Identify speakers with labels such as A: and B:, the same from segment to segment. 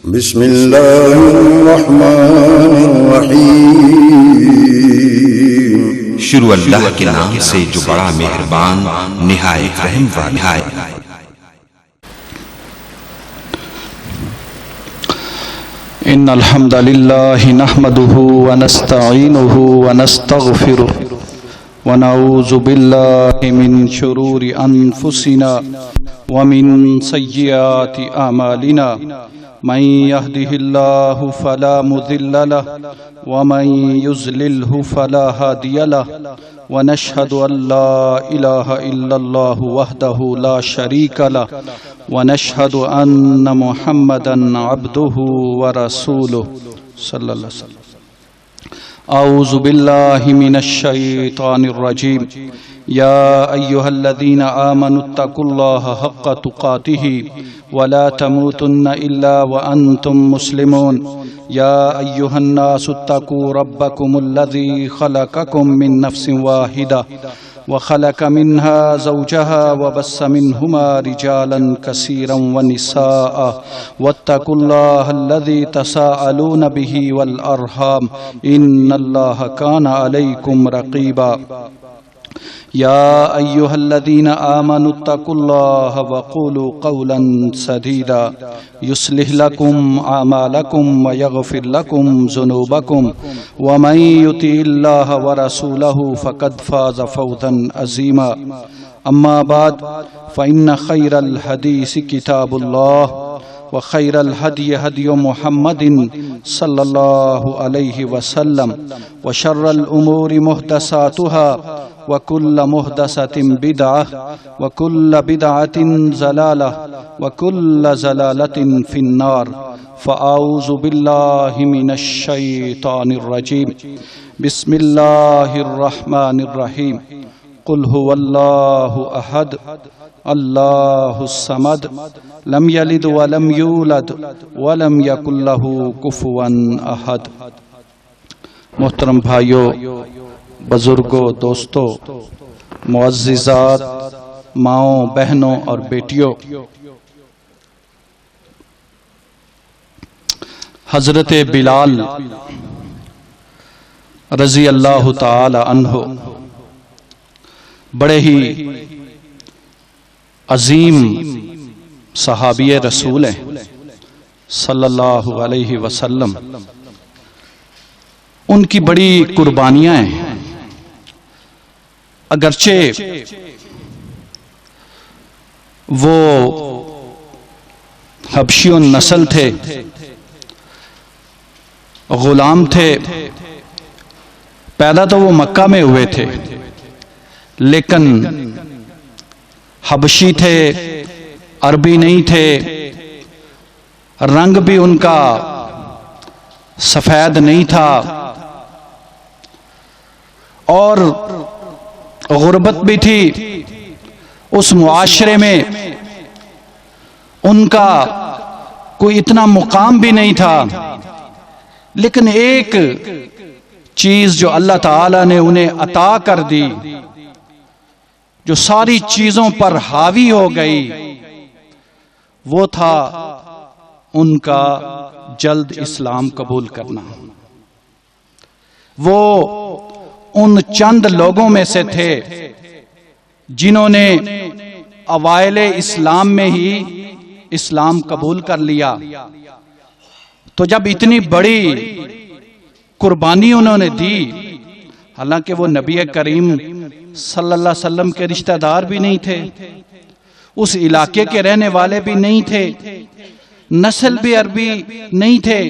A: بسم اللہ الرحمن الرحیم۔
B: شروع اللہ کے نام سے جو بڑا مہربان نہایت رحم والا ہے۔
C: ان الحمد للہ نحمده ونستعینه ونستغفره ونعوذ باللہ من شرور انفسنا ومن سیئات اعمالنا، من يهده الله فلا مضل له ومن يضلله فلا هادي له، ونشهد ان لا اله الا الله وحده لا شريك له، ونشهد ان محمدا عبده ورسوله صلی اللہ علیہ وسلم۔ اعوذ باللہ من الشیطان الرجیم۔ یا ایہا الذین آمنوا اتقوا اللہ حق تقاتہ ولا تموتن الا وانتم مسلمون۔ یا ایہا الناس اتقوا ربکم الذی خلقکم من نفس واحدہ وخلق منها زوجها وبث منهما رجالا كثيرا ونساء واتقوا الله الذي تساءلون به والأرحام إن الله كان عليكم رقيبا۔ يا أيها الذين آمنوا اتقوا الله وقولوا قولا سديدا يصلح لكم أعمالكم ويغفر لكم ذنوبكم ومن يطع الله ورسوله فقد فاز فوزا عظيما۔ أما بعد فإن خير الحديث كتاب الله وخير الهدي هدي محمد صلى الله عليه وسلم وشر الأمور محدثاتها وكل محدثة بدعة وكل بدعة ضلالة وكل ضلالة في النار، فأعوذ بالله من الشيطان الرجيم۔ بسم الله الرحمن الرحيم۔ قل هو الله أحد الله الصمد لم يلد ولم يولد ولم يكن له كفوا أحد۔ محترم بھائیو، بزرگوں، دوستوں، معززات، ماؤں، بہنوں اور بیٹیوں، حضرت بلال رضی اللہ تعالی عنہ بڑے ہی عظیم صحابی رسول ہیں صلی اللہ علیہ وسلم۔ ان کی بڑی قربانیاں ہیں، اگرچہ وہ حبشی نسل تھے، غلام تھے، پیدا تو وہ مکہ میں ہوئے تھے، لیکن حبشی تھے، عربی نہیں تھے، رنگ بھی ان کا سفید نہیں تھا، اور غربت بھی تھی اس معاشرے میں، ان کا کوئی اتنا مقام بھی نہیں تھا، لیکن ایک چیز جو اللہ تعالیٰ نے انہیں عطا کر دی، جو ساری چیزوں پر حاوی ہو گئی، وہ تھا ان کا جلد اسلام قبول کرنا۔ وہ ان چند لوگوں میں سے تھے جنہوں نے اوائل اسلام میں ہی اسلام قبول کر لیا۔ تو جب اتنی بڑی قربانی انہوں نے دی، حالانکہ وہ نبی کریم صلی اللہ علیہ وسلم کے رشتہ دار بھی نہیں تھے، اس علاقے کے رہنے والے بھی نہیں تھے، نسل بھی عربی نہیں تھے،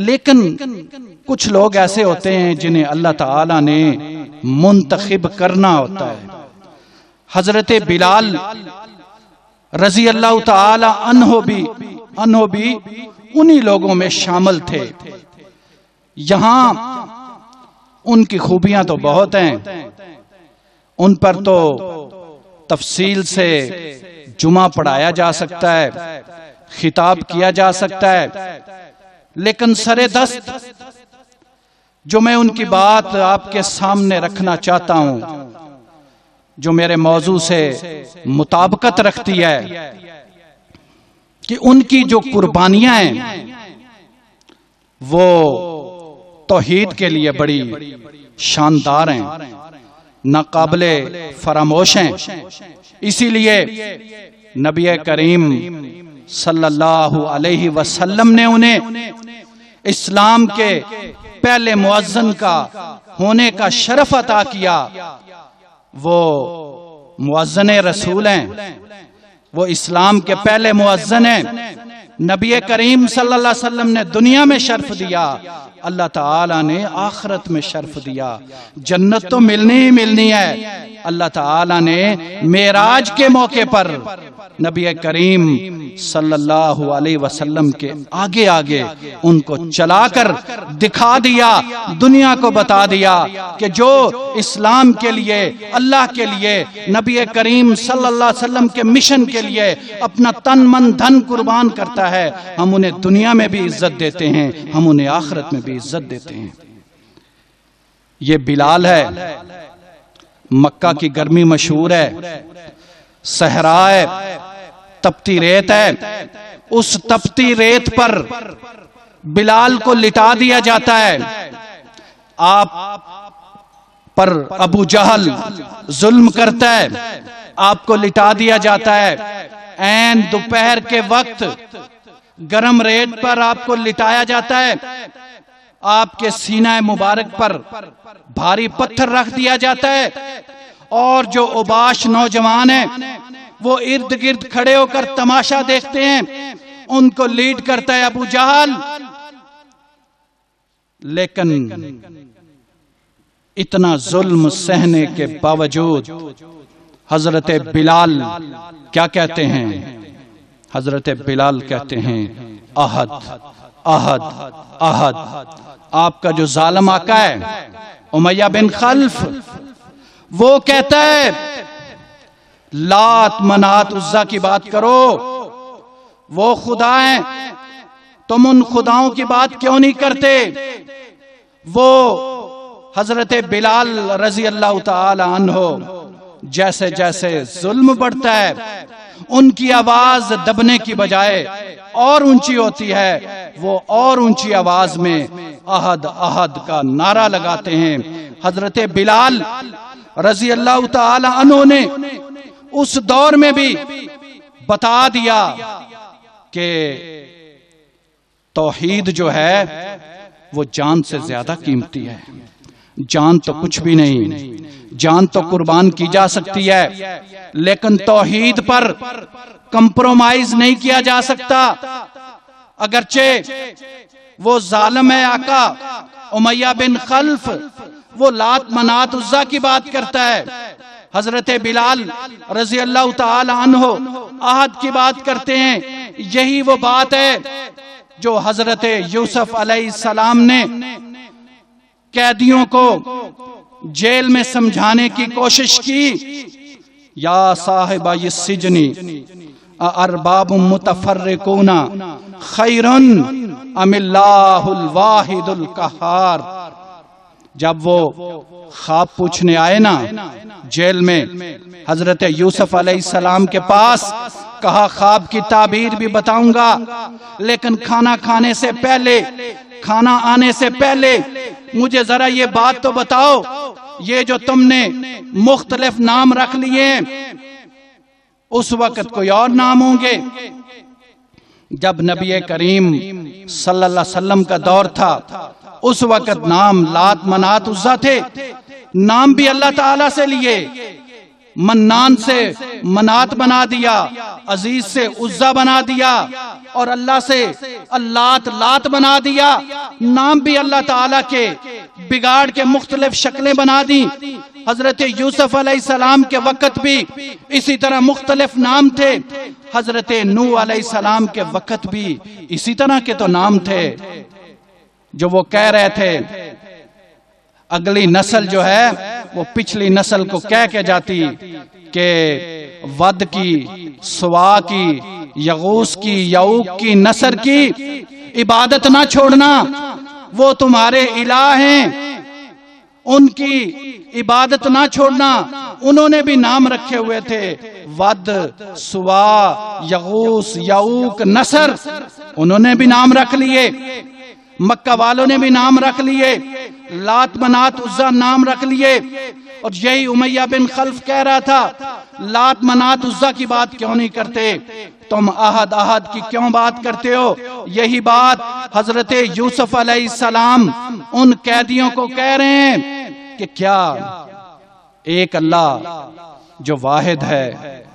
C: لیکن کچھ لوگ ایسے ہوتے ہیں جنہیں اللہ تعالیٰ نے منتخب کرنا ہوتا ہے۔ حضرت بلال رضی اللہ تعالی عنہ بھی انہی لوگوں میں شامل تھے۔ یہاں ان کی خوبیاں تو بہت ہیں، ان پر تو تفصیل سے جمعہ پڑھایا جا سکتا ہے، خطاب کیا جا سکتا ہے، لیکن سر دست جو میں ان کی بات آپ کے سامنے رکھنا چاہتا ہوں، جو میرے موضوع سے مطابقت رکھتی ہے، کہ ان کی جو قربانیاں ہیں وہ توحید کے لیے بڑی شاندار ہیں، ناقابل فراموش ہیں۔ اسی لیے نبی کریم صلی اللہ علیہ وسلم نے انہیں اسلام کے پہلے مؤذن کا ہونے کا شرف عطا کیا۔ وہ مؤذن رسول ہیں، وہ اسلام کے پہلے مؤذن ہیں۔ نبی کریم صلی اللہ علیہ وسلم نے دنیا میں شرف دیا، اللہ تعالیٰ نے آخرت میں شرف دیا۔ جنت تو ملنی ہی ملنی ہے۔ اللہ تعالیٰ نے معراج کے موقع پر نبی کریم صلی اللہ علیہ وسلم کے آگے آگے ان کو چلا کر دکھا دیا، دنیا کو بتا دیا کہ جو اسلام کے لیے، اللہ کے لیے، نبی کریم صلی اللہ علیہ وسلم کے مشن کے لیے اپنا تن من دھن قربان کرتا ہے، ہم انہیں دنیا میں بھی عزت دیتے ہیں، ہم انہیں آخرت میں بھی عزت دیتے ہیں۔ یہ بلال ہے، مکہ کی گرمی مشہور ہے، صحرا ہے، تپتی ریت ہے، اس تپتی ریت پر بلال کو لٹا دیا جاتا ہے۔ آپ پر ابو جہل ظلم کرتا ہے، آپ کو لٹا دیا جاتا ہے۔ عین دوپہر کے وقت گرم ریت پر آپ کو لٹایا جاتا ہے، آپ کے سینہ مبارک پر بھاری پتھر رکھ دیا جاتا ہے، اور جو اوباش نوجوان ہیں وہ ارد گرد کھڑے ہو کر تماشا دیکھتے ہیں، ان کو لیڈ کرتا ہے ابو جہل۔ لیکن اتنا ظلم سہنے کے باوجود حضرت بلال کیا کہتے ہیں؟ حضرت بلال کہتے ہیں احد احد احد۔ آپ کا جو ظالم آقا ہے امیہ بن خلف، وہ کہتا ہے لات منات عزا کی بات کرو، وہ خدا ہیں، تم ان خداؤں کی بات کیوں نہیں کرتے؟ وہ حضرت بلال رضی اللہ تعالی عنہ جیسے جیسے ظلم بڑھتا ہے، ان کی آواز دبنے کی بجائے اور اونچی ہوتی ہے، وہ اور اونچی آواز میں احد احد کا نعرہ لگاتے ہیں۔ حضرت بلال رضی اللہ تعالی عنہ نے اس دور میں بھی بتا دیا کہ توحید جو ہے وہ جان سے زیادہ قیمتی ہے۔ جان تو کچھ بھی نہیں، جان تو قربان کی جا سکتی ہے، لیکن توحید پر کمپرومائز نہیں کیا جا سکتا۔ اگرچہ وہ ظالم ہے آقا امیہ بن خلف، وہ لات منات عزا کی بات کرتا ہے، حضرت بلال رضی اللہ تعالی عنہ عہد کی بات کرتے ہیں۔ یہی وہ بات ہے جو حضرت یوسف علیہ السلام نے قیدیوں کو جیل میں سمجھانے کی کوشش کی۔ یا صاحبہ السجن ارباب متفرقون خیر ام اللہ الواحد القہار۔ جب وہ خواب پوچھنے آئے نا جیل میں حضرت یوسف علیہ السلام کے پاس، کہا خواب کی تعبیر بھی بتاؤں گا، لیکن کھانا کھانے سے پہلے، کھانا آنے سے پہلے مجھے ذرا یہ بات تو بتاؤ، یہ جو تم نے مختلف نام رکھ لیے اس وقت کوئی اور نام ہوں گے؟ جب نبی کریم صلی اللہ علیہ وسلم کا دور تھا اس وقت نام لات منات عزا تھے، نام بھی اللہ تعالیٰ سے لیے، منان سے منات بنا دیا، عزیز سے عزا بنا دیا، اور اللہ سے اللات لات بنا دیا۔ نام بھی اللہ تعالیٰ کے بگاڑ کے مختلف شکلیں بنا دی۔ حضرت یوسف علیہ السلام کے وقت بھی اسی طرح مختلف نام تھے، حضرت نوح علیہ السلام کے وقت بھی اسی طرح کے تو نام تھے، جو وہ کہہ رہے تھے اگلی نسل جو ہے وہ پچھلی نسل کو کہہ کے جاتی کہ ود کی، سوا کی، یغوث کی، یعوق کی، نصر کی عبادت نہ چھوڑنا، وہ تمہارے الہ ہیں۔ ان کی عبادت نہ چھوڑنا. انہوں نے بھی نام رکھے ہوئے تھے، ود، سوا، یغوث، یعوق، نصر، انہوں نے بھی نام رکھ لیے. مکہ والوں نے بھی نام رکھ لیے، لات منات عزا نام رکھ لیے. اور یہی امیہ بن خلف کہہ رہا تھا لات منات عزا کی بات کیوں نہیں کرتے، تم احد احد کی کیوں بات کرتے ہو. یہی بات حضرت یوسف علیہ السلام ان قیدیوں کو کہہ رہے ہیں کہ کیا ایک اللہ جو واحد ہے،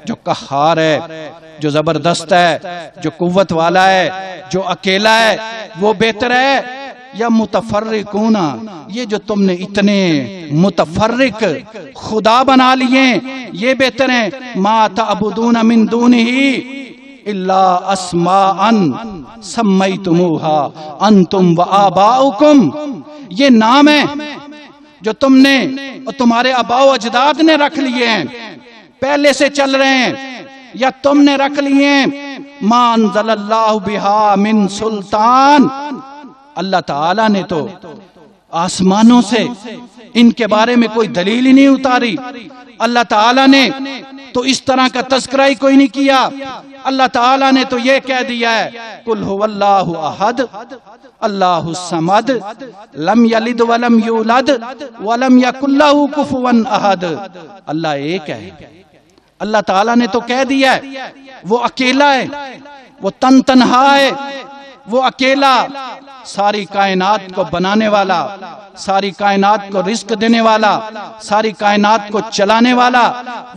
C: جو قہار ہے، جو زبردست ہے، جو قوت والا ہے، جو اکیلا ہے، وہ بہتر ہے یا متفرقون، یہ جو تم نے اتنے متفرق خدا بنا لیے یہ بہتر ہیں. ما تعبدون من دونہ الا اسماء سمیتموها انتم وآباؤکم، یہ نام ہے جو تم نے اور تمہارے آباء و اجداد نے رکھ لیے ہیں، پہلے سے چل رہے ہیں یا تم نے رکھ لیے ہیں. ما انزل اللہ بہا من سلطان، اللہ تعالیٰ نے تو آسمانوں سے ان کے بارے میں کوئی دلیل ہی نہیں اتاری. اللہ تعالیٰ نے تو اس طرح کا تذکرہ ہی کوئی نہیں کیا. اللہ تعالیٰ نے تو یہ کہہ دیا ہے قل هو اللہ احد اللہ الصمد لم یلد ولم یولد ولم یکن لہ کفوا احد. اللہ ایک ہے. اللہ تعالیٰ نے تو کہہ دیا ہے وہ اکیلا ہے، وہ تن تنہا ہے، وہ اکیلا ساری کائنات کو بنانے والا، ساری کائنات کو رزق دینے والا، ساری کائنات کو چلانے والا،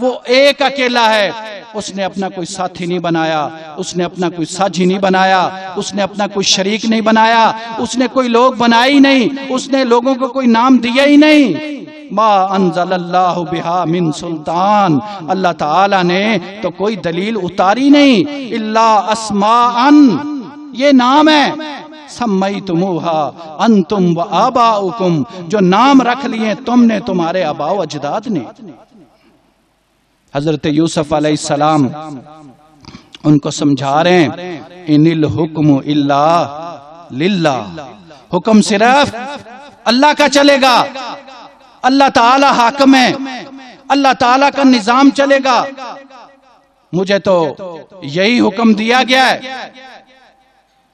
C: وہ ایک اکیلا ہے. اس نے اپنا کوئی ساتھی نہیں بنایا، اس نے اپنا کوئی ساجی نہیں بنایا، اس نے اپنا کوئی شریک نہیں بنایا، اس نے کوئی لوگ بنائے ہی نہیں، اس نے لوگوں کو کوئی نام دیا ہی نہیں. ما انزل اللہ بہا من سلطان، اللہ تعالیٰ نے تو کوئی دلیل اتاری نہیں. الا اسماء، یہ نام ہے سمیتموها انتم و آباؤکم، جو نام رکھ لیے تم نے، تمہارے آباء و اجداد نے. حضرت یوسف علیہ السلام ان کو سمجھا رہے ہیں ان الحکم الا للہ، حکم صرف اللہ کا چلے گا. اللہ تعالی حاکم ہے، اللہ تعالی کا نظام چلے گا. مجھے تو یہی حکم دیا گیا ہے.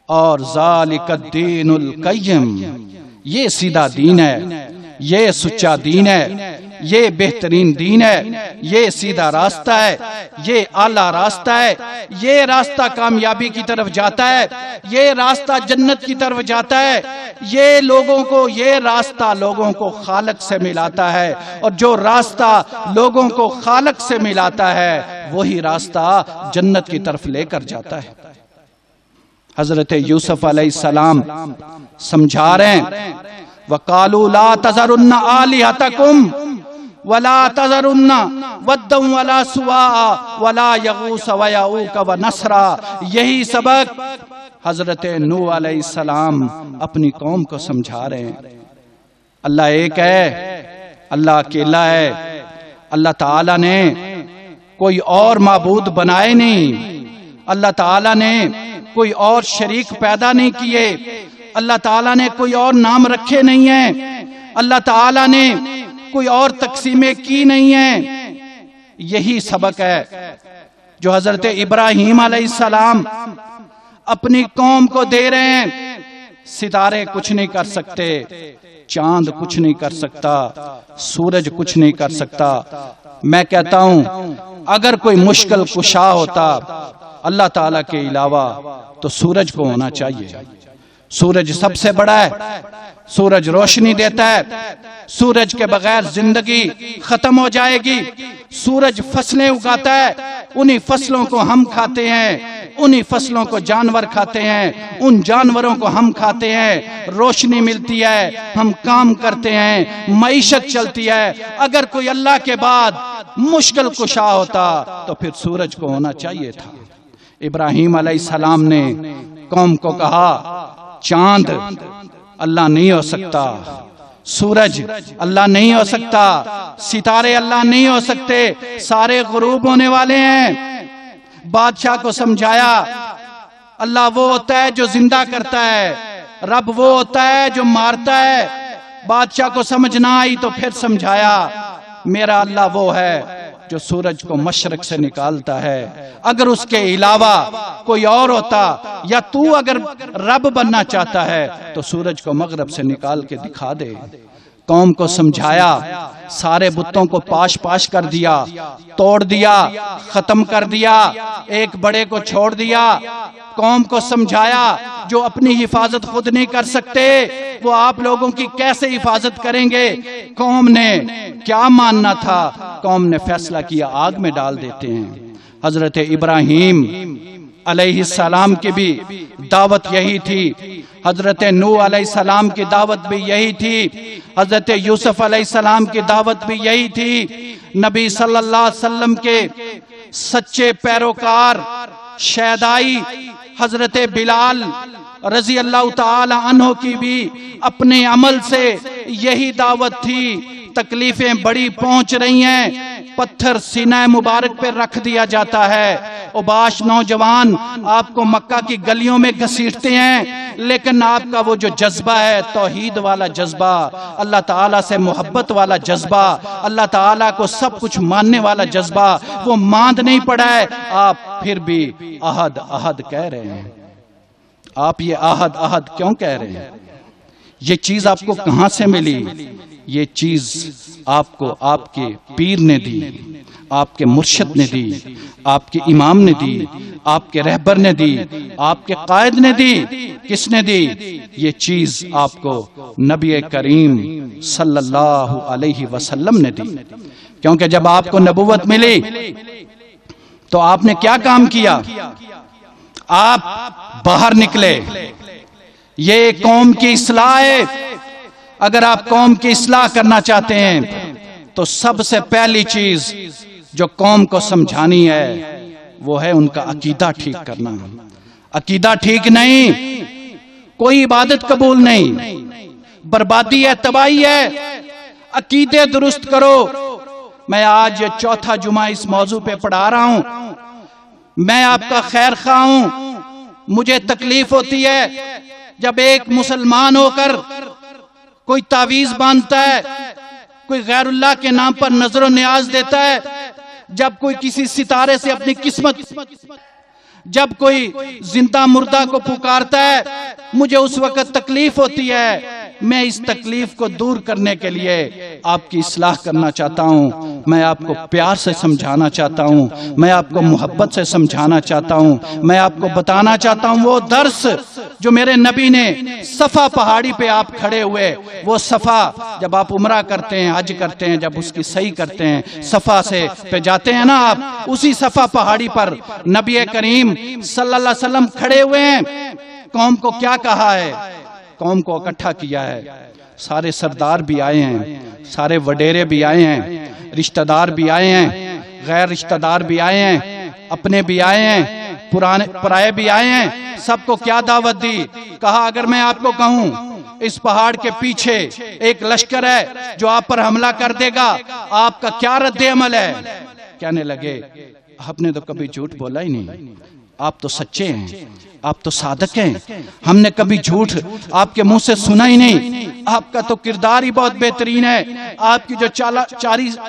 C: اور ذالک الدین القیم، یہ سیدھا دین ہے، یہ سچا دین ہے، یہ بہترین دین ہے، یہ سیدھا راستہ ہے، یہ اعلیٰ راستہ ہے، یہ راستہ کامیابی کی طرف جاتا ہے، یہ راستہ جنت کی طرف جاتا ہے. یہ راستہ لوگوں کو خالق سے ملاتا ہے، اور جو راستہ لوگوں کو خالق سے ملاتا ہے وہی راستہ جنت کی طرف لے کر جاتا ہے. حضرت یوسف علیہ السلام سمجھا رہے ہیں وَقَالُوا لَا تَذَرُنَّ آلِهَتَكُمْ وَلَا تَذَرُنَّ وَدًّا وَلَا سُوَاعًا وَلَا يَغُوثَ وَيَعُوقَ وَنَسْرًا. یہی سبق حضرت نوح علیہ السلام اپنی قوم کو سمجھا رہے ہیں. اللہ ایک ہے، اللہ اکیلا ہے. اللہ تعالیٰ نے کوئی اور معبود بنائے نہیں، اللہ تعالیٰ نے کوئی اور شریک پیدا نہیں کیے، اللہ تعالیٰ نے کوئی اور نام رکھے نہیں ہیں، اللہ تعالیٰ نے کوئی اور تقسیمیں کی نہیں ہیں. یہی سبق ہے جو حضرت ابراہیم علیہ السلام اپنی قوم کو دے رہے ہیں. ستارے کچھ نہیں کر سکتے، چاند کچھ نہیں کر سکتا، سورج کچھ نہیں کر سکتا. میں کہتا ہوں اگر کوئی مشکل کشا ہوتا اللہ تعالیٰ کے علاوہ تو سورج کو ہونا چاہیے. سورج سب سے بڑا ہے، سورج روشنی دیتا ہے، سورج کے بغیر زندگی ختم ہو جائے گی. سورج فصلیں اگاتا ہے، انہی فصلوں کو ہم کھاتے ہیں، انہی فصلوں کو جانور کھاتے ہیں، ان جانوروں کو ہم کھاتے ہیں. روشنی ملتی ہے، ہم کام کرتے ہیں، معیشت چلتی ہے. اگر کوئی اللہ کے بعد مشکل کشا ہوتا تو پھر سورج کو ہونا چاہیے تھا. ابراہیم علیہ السلام نے قوم کو کہا چاند اللہ نہیں ہو سکتا، سورج اللہ نہیں ہو سکتا، ستارے اللہ نہیں ہو سکتے، سارے غروب ہونے والے ہیں. بادشاہ کو سمجھایا اللہ وہ ہوتا ہے جو زندہ کرتا ہے، رب وہ ہوتا ہے جو مارتا ہے، بادشاہ کو سمجھ نہ آئی تو پھر سمجھایا، میرا اللہ وہ ہے جو سورج کو مشرق سے نکالتا ہے، اگر اس کے علاوہ کوئی اور ہوتا یا تو اگر رب بننا چاہتا ہے تو سورج کو مغرب سے نکال کے دکھا دے۔ قوم کو سمجھایا، سارے بتوں کو پاش پاش کر دیا، توڑ دیا، ختم کر دیا، ایک بڑے کو چھوڑ دیا۔ قوم کو سمجھایا جو اپنی حفاظت خود نہیں کر سکتے وہ آپ لوگوں کی کیسے حفاظت کریں گے۔ قوم نے کیا ماننا تھا؟ قوم نے فیصلہ کیا آگ میں ڈال دیتے ہیں۔ حضرت ابراہیم علیہ السلام کی بھی دعوت یہی تھی، حضرت نوح علیہ السلام کی دعوت بھی یہی تھی، حضرت یوسف علیہ السلام کی دعوت بھی یہی تھی۔ نبی صلی اللہ علیہ وسلم کے سچے پیروکار شیدائی حضرت بلال رضی اللہ تعالی عنہ کی بھی اپنے عمل سے یہی دعوت تھی۔ تکلیفیں بڑی پہنچ رہی ہیں، پتھر سینہ مبارک پہ رکھ دیا جاتا ہے، اوباش نوجوان آپ کو مکہ کی گلیوں میں گھسیٹتے ہیں، لیکن آپ کا وہ جو جذبہ ہے، توحید والا جذبہ، اللہ تعالیٰ سے محبت والا جذبہ، اللہ تعالیٰ کو سب کچھ ماننے والا جذبہ، وہ ماند نہیں پڑا ہے۔ آپ پھر بھی احد احد کہہ رہے ہیں۔ آپ یہ احد احد کیوں کہہ رہے ہیں؟ یہ چیز آپ کو کہاں سے ملی؟ یہ چیز آپ کو آپ کے پیر نے دی، آپ کے مرشد نے دی، آپ کے امام نے دی، آپ کے رہبر نے دی، آپ کے قائد نے دی۔ کس نے دی؟ یہ چیز آپ کو نبی کریم صلی اللہ علیہ وسلم نے دی۔ کیونکہ جب آپ کو نبوت ملی تو آپ نے کیا کام کیا؟ آپ باہر نکلے۔ یہ قوم کی اصلاح ہے۔ اگر آپ قوم کی اصلاح کرنا چاہتے ہیں تو سب سے پہلی چیز جو قوم کو سمجھانی ہے وہ ہے ان کا عقیدہ ٹھیک کرنا۔ عقیدہ ٹھیک نہیں، کوئی عبادت قبول نہیں، بربادی ہے، تباہی ہے۔ عقیدے درست کرو۔ میں آج یہ چوتھا جمعہ اس موضوع پہ پڑھا رہا ہوں۔ میں آپ کا خیر خواہ ہوں۔ مجھے تکلیف ہوتی ہے جب ایک مسلمان ہو کر کوئی تعویذ باندھتا ہے، کوئی غیر اللہ کے نام پر نظر و نیاز دیتا ہے، جب کوئی کسی ستارے سے اپنی قسمت، جب کوئی زندہ مردہ کو پکارتا ہے، مجھے اس وقت تکلیف ہوتی ہے۔ میں اس تکلیف کو دور کرنے کے لیے آپ کی اصلاح کرنا چاہتا ہوں۔ میں آپ کو پیار سے سمجھانا چاہتا ہوں، میں آپ کو محبت سے سمجھانا چاہتا ہوں، میں آپ کو بتانا چاہتا ہوں وہ درس جو میرے نبی نے صفا پہاڑی پہ آپ کھڑے ہوئے، وہ صفا جب آپ عمرہ کرتے ہیں، حج کرتے ہیں، جب اس کی صحیح کرتے ہیں، صفا سے پہ جاتے ہیں نا آپ، اسی صفا پہاڑی پر نبی کریم صلی اللہ علیہ وسلم کھڑے ہوئے ہیں۔ قوم کو کیا کہا ہے؟ قوم کو اکٹھا کیا ہے۔ سارے سردار بھی آئے ہیں، سارے وڈیرے بھی آئے ہیں، رشتہ دار بھی آئے ہیں، غیر رشتہ دار بھی آئے ہیں، اپنے بھی آئے ہیں، پرائے بھی آئے ہیں۔ سب کو کیا دعوت دی؟ کہا اگر میں آپ کو کہوں اس پہاڑ کے پیچھے ایک لشکر ہے جو آپ پر حملہ کر دے گا، آپ کا کیا رد عمل ہے؟ کہنے لگے آپ نے تو کبھی جھوٹ بولا ہی نہیں، آپ تو سچے ہیں، آپ تو صادق ہیں، ہم نے کبھی جھوٹ آپ کے منہ سے سنا ہی نہیں، آپ کا تو کردار ہی بہت بہترین ہے، آپ کی جو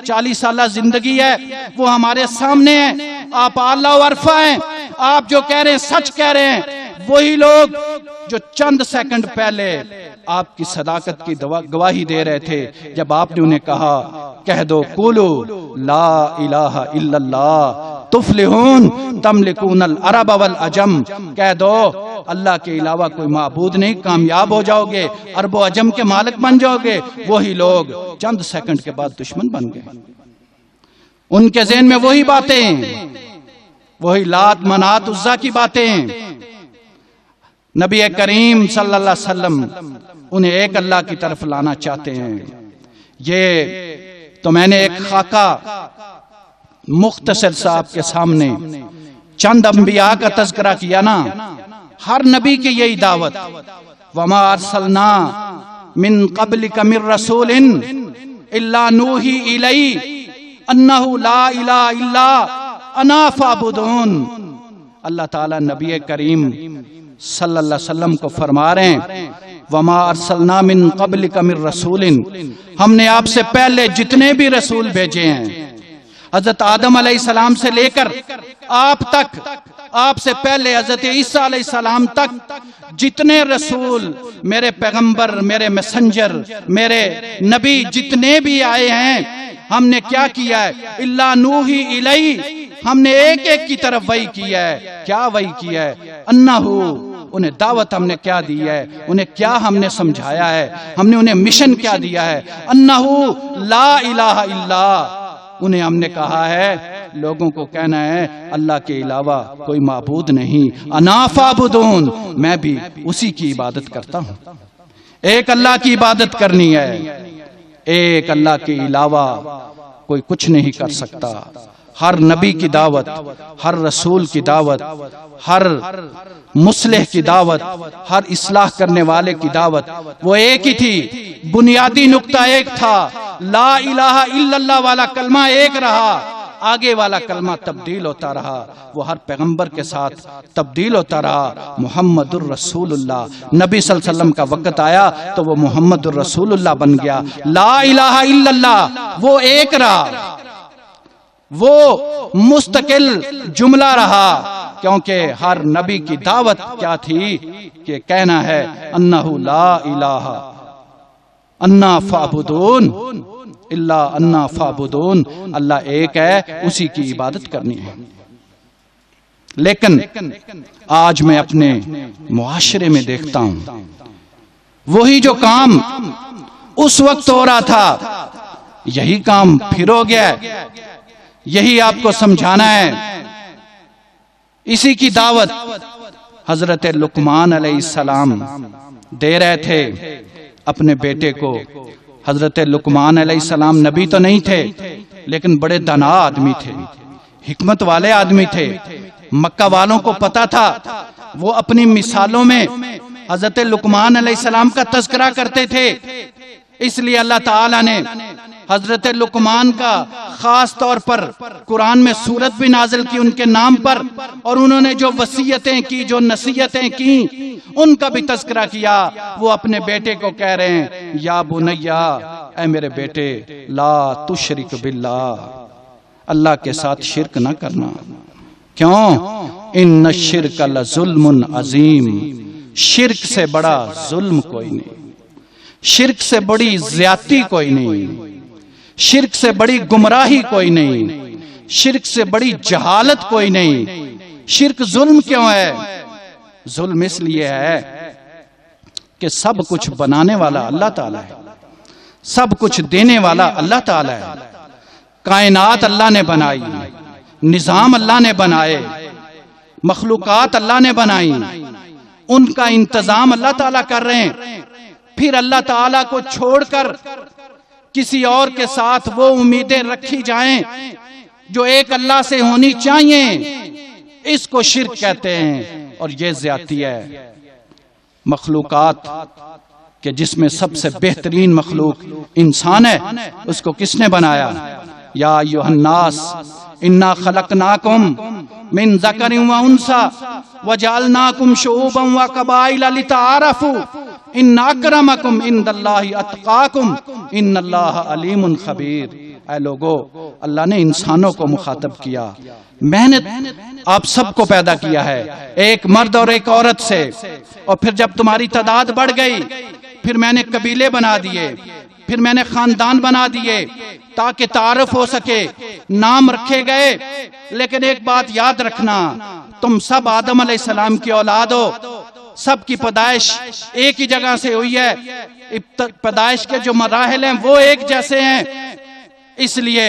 C: 40 سالہ زندگی ہے وہ ہمارے سامنے ہے، آپ اعلیٰ و عرفہ ہیں، آپ جو کہہ رہے ہیں سچ کہہ رہے ہیں۔ وہی لوگ جو چند سیکنڈ پہلے آپ کی صداقت کی گواہی دے رہے تھے، جب آپ نے انہیں کہا کہہ دو قولو لا الہ الا اللہ تفلحون تملکون العرب والعجم، کہہ دو اللہ کے علاوہ کوئی معبود نہیں، کامیاب ہو جاؤ گے، عرب و عجم کے مالک بن جاؤ گے۔ وہی لوگ چند سیکنڈ کے بعد دشمن بن گئے۔ ان کے ذہن میں وہی باتیں، وہی لات منات عزا کی باتیں۔ نبی کریم صلی اللہ علیہ وسلم انہیں ایک اللہ کی طرف لانا چاہتے ہیں۔ یہ تو میں نے ایک خاکہ مختصر صاحب کے سامنے چند انبیاء کا تذکرہ کیا نا، ہر نبی کی یہی دعوت، وَمَا أَرْسَلْنَا مِن قَبْلِكَ مِن رَسُولٍ إِلَّا نُوحِي إِلَيْهِ أَنَّهُ لَا إِلَهَ إِلَّا أَنَا فَاعْبُدُونِ۔ اللہ تعالیٰ نبی کریم صلی اللہ علیہ وسلم کو فرما رہے ہیں وما ارسلنا من قبلک من رسول، ہم نے آپ سے پہلے جتنے بھی رسول بھیجے ہیں، حضرت آدم علیہ السلام سے لے کر آپ تک، آپ سے پہلے حضرت عیسیٰ علیہ السلام تک جتنے رسول، میرے پیغمبر، میرے میسنجر، میرے نبی جتنے بھی آئے ہیں، ہم نے کیا کیا ہے؟ الا نوحی الیہ، ہم نے ایک ایک کی طرف وحی کیا ہے۔ کیا وحی کیا ہے؟ انہو، انہیں دعوت ہم نے کیا دی ہے، انہیں کیا ہم نے سمجھایا ہے، ہم نے انہیں مشن کیا دیا ہے؟ انہو لا الہ الا، انہیں ہم نے کہا ہے، لوگوں کو کہنا ہے اللہ کے علاوہ کوئی معبود نہیں، انا فعبدون، میں بھی اسی کی عبادت کرتا ہوں۔ ایک اللہ کی عبادت کرنی ہے، ایک اللہ کے علاوہ کوئی کچھ نہیں کر سکتا۔ ہر نبی کی دعوت، ہر رسول کی دعوت، ہر مصلح کی دعوت، ہر اصلاح کرنے والے کی دعوت وہ ایک ہی تھی، بنیادی نقطہ ایک تھا، لا الہ الا اللہ والا کلمہ ایک رہا، آگے والا کلمہ تبدیل ہوتا رہا، وہ ہر پیغمبر کے ساتھ تبدیل ہوتا رہا۔ محمد الرسول اللہ، نبی صلی اللہ علیہ وسلم کا وقت آیا تو وہ محمد الرسول اللہ بن گیا، لا الہ الا اللہ وہ ایک رہا، وہ مستقل جملہ رہا، کیونکہ ہر نبی کی دعوت کیا تھی کہ کہنا ہے انہو لا الہ انا فعبدون الا انا فعبدون، اللہ ایک ہے، اسی کی عبادت کرنی ہے۔ لیکن آج میں اپنے معاشرے میں دیکھتا ہوں وہی جو کام اس وقت ہو رہا تھا یہی کام پھر ہو گیا ہے، یہی آپ کو سمجھانا ہے۔ اسی کی دعوت حضرت لقمان علیہ السلام دے رہے تھے اپنے بیٹے کو۔ حضرت لقمان علیہ السلام نبی تو نہیں تھے لیکن بڑے دانا آدمی تھے، حکمت والے آدمی تھے، مکہ والوں کو پتا تھا، وہ اپنی مثالوں میں حضرت لقمان علیہ السلام کا تذکرہ کرتے تھے۔ اس لیے اللہ تعالیٰ نے حضرت لقمان کا خاص طور پر قرآن میں سورت بھی نازل کی ان کے نام پر، اور انہوں نے جو وصیتیں کی، جو نصیحتیں کی، ان کا بھی تذکرہ کیا۔ وہ اپنے بیٹے کو کہہ رہے ہیں یا بنیا، اے میرے بیٹے، لا تشرک باللہ، اللہ کے ساتھ شرک نہ کرنا۔ کیوں؟ ان الشرک لظلم عظیم، شرک سے بڑا ظلم کوئی نہیں، شرک سے بڑی زیادتی کوئی نہیں، شرک سے بڑی گمراہی کوئی نہیں، شرک سے بڑی جہالت کوئی نہیں۔ شرک ظلم کیوں ہے؟ ظلم اس لیے ہے کہ سب کچھ بنانے والا اللہ تعالیٰ ہے، سب کچھ دینے والا اللہ تعالیٰ ہے، کائنات اللہ نے بنائی، نظام اللہ نے بنائے، مخلوقات اللہ نے بنائی، ان کا انتظام اللہ تعالیٰ کر رہے ہیں۔ پھر اللہ تعالیٰ کو چھوڑ کر کسی اور کے ساتھ وہ امیدیں رکھی جائیں جو ایک اللہ سے ہونی چاہیے، اس کو شرک کہتے ہیں، اور یہ زیادتی ہے۔ مخلوقات کہ جس میں سب سے بہترین مخلوق انسان ہے، اس کو کس نے بنایا؟ یا ایھا الناس انا خلقناکم من ذکر و انثی وجعلناکم شعوبا وقبائل لتعارفوا ان اکرمکم عند اللہ اتقاکم ان اللہ علیم خبیر۔ اے لوگو، اللہ نے انسانوں کو مخاطب کیا، میں نے آپ سب کو پیدا کیا ہے ایک مرد اور ایک عورت سے، اور پھر جب تمہاری تعداد بڑھ گئی پھر میں نے قبیلے بنا دیے، پھر میں نے خاندان بنا دیے تاکہ تعارف ہو سکے، نام رکھے گئے۔ لیکن ایک بات یاد رکھنا، تم سب آدم علیہ السلام کی اولاد ہو، سب کی پیدائش ایک ہی جگہ سے ہوئی ہے، پیدائش کے جو مراحل ہیں وہ ایک جیسے ہیں، اس لیے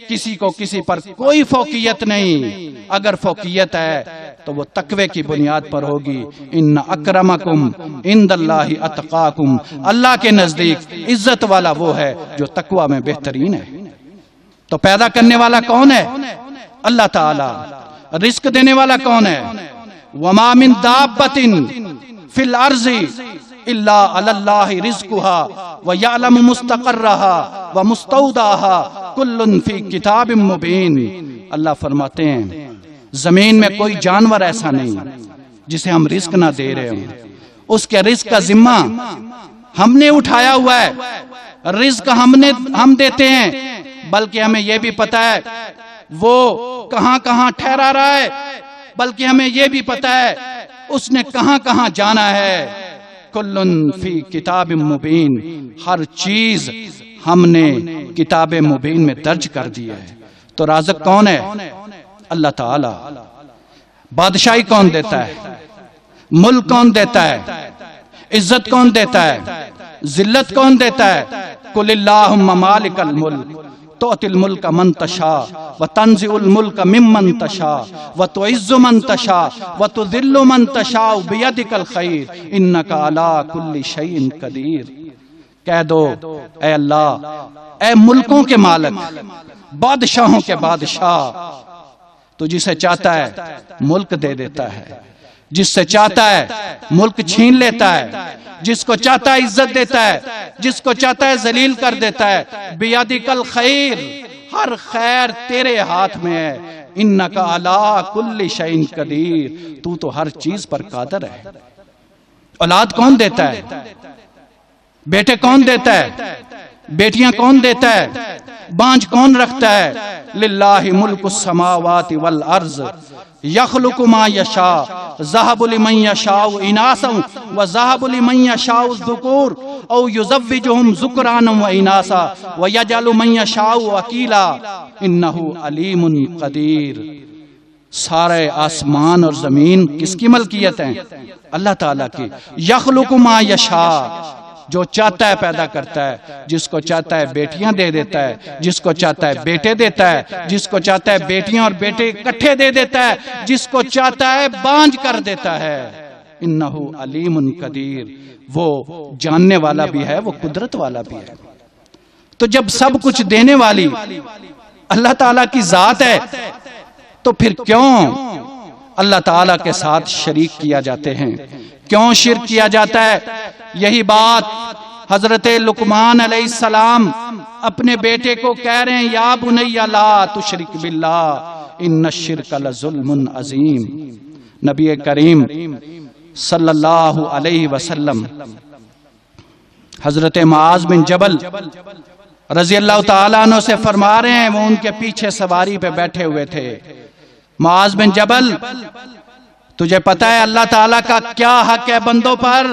C: کسی کو کسی پر کوئی فوقیت نہیں۔ اگر فوقیت ہے تو وہ تقوی کی بنیاد پر ہوگی۔ ان اکرمکم عند اللہ اتقاکم، اللہ کے نزدیک عزت والا وہ ہے جو تقوی میں بہترین ہے۔ تو پیدا کرنے والا کون ہے؟ اللہ تعالی۔ رزق دینے والا کون ہے؟ وما من دابۃ فی الارض الا علی اللہ رزقها ویعلم مستقرها ومستودعها کل فی کتاب مبین۔ اللہ فرماتے ہیں زمین میں کوئی جانور ایسا نہیں، جسے ہم رزق نہ دے رہے ہوں، اس کے رزق کا ذمہ ہم نے اٹھایا ہوا ہے۔ رزق ہم دیتے ہیں، بلکہ ہمیں یہ بھی پتا ہے وہ کہاں کہاں ٹھہرا رہا ہے، بلکہ ہمیں یہ بھی پتا ہے اس نے کہاں کہاں جانا ہے۔ کلن فی کتاب مبین، ہر چیز ہم نے کتاب مبین میں درج کر دی ہے۔ تو رازق کون ہے؟ اللہ تعالی۔ بادشاہی کون دیتا ہے؟ ملک کون دیتا ہے؟ عزت کون دیتا ہے؟ ذلت کون دیتا ہے؟ قل اللہم مالک الملک تؤتی الملک من تشاء وتنزع الملک ممن تشاء وتعز من تشاء وتذل من تشاء بیدک الخیر انک علی کل شیء قدیر۔ کہہ دو اے اللہ، اے ملکوں کے مالک، بادشاہوں کے بادشاہ، تو جسے چاہتا ہے ملک دے دیتا ہے، جس سے چاہتا ہے ملک چھین لیتا ہے، جس کو چاہتا ہے عزت دیتا ہے، جس کو چاہتا ہے ذلیل کر دیتا ہے۔ بیدک الخیر، ہر خیر تیرے ہاتھ میں ہے۔ انک علی کل شیء قدیر، تو ہر چیز پر قادر ہے۔ اولاد کون دیتا ہے؟ بیٹے کون دیتا ہے؟ بیٹیاں کون دیتا ہے؟ بانج کون رکھتا ہے؟ للہ ملک السماوات والارض یخلق ما یشاء ذہب لمن یشاء اناسا وذہب لمن یشاء الذکور او یزوجہم ذکرانا و اناسا ویجعل من یشاء وکیلا انہ علیم قدیر۔ سارے آسمان اور زمین کس کی ملکیت ہیں؟ اللہ تعالیٰ کی۔ یخلق ما یشاء، جو چاہتا ہے پیدا کرتا ہے، جس کو چاہتا ہے بیٹیاں دے دیتا ہے، جس کو چاہتا ہے بیٹے دیتا ہے، جس کو چاہتا ہے بیٹیاں اور بیٹے اکٹھے دے دیتا ہے، جس کو چاہتا ہے بانج کر دیتا ہے۔ انہ علیم قدیر، وہ جاننے والا بھی ہے، وہ قدرت والا بھی ہے۔ تو جب سب کچھ دینے والی اللہ تعالیٰ کی ذات ہے، تو پھر کیوں اللہ تعالیٰ کے ساتھ شریک کیا جاتے ہیں؟ کیوں شرک کیا جاتا ہے؟ یہی بات حضرت لقمان علیہ السلام اپنے بیٹے کو کہہ رہے ہیں، یا بنی لا تشرک باللہ ان الشرک لظلم عظیم۔ نبی کریم صلی اللہ علیہ وسلم حضرت معاذ بن جبل رضی اللہ تعالیٰ عنہ سے فرما رہے ہیں، وہ ان کے پیچھے سواری پہ بیٹھے ہوئے تھے۔ معاذ بن جبل، تجھے پتا ہے اللہ تعالیٰ کا کیا حق ہے بندوں پر؟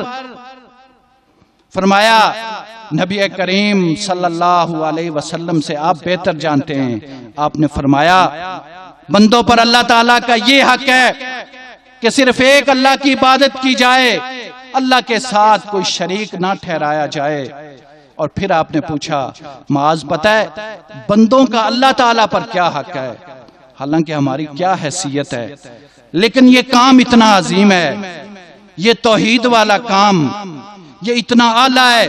C: فرمایا نبی کریم صلی اللہ علیہ وسلم سے آپ بہتر جانتے ہیں۔ آپ نے فرمایا بندوں پر اللہ تعالیٰ کا یہ حق ہے کہ صرف ایک اللہ کی عبادت کی جائے، اللہ کے ساتھ کوئی شریک نہ ٹھہرایا جائے۔ اور پھر آپ نے پوچھا معاذ پتہ ہے بندوں کا اللہ تعالیٰ پر کیا حق ہے؟ حالانکہ ہماری کیا حیثیت ہے، لیکن یہ کام اتنا عظیم ہے، یہ توحید والا کام یہ اتنا اعلیٰ ہے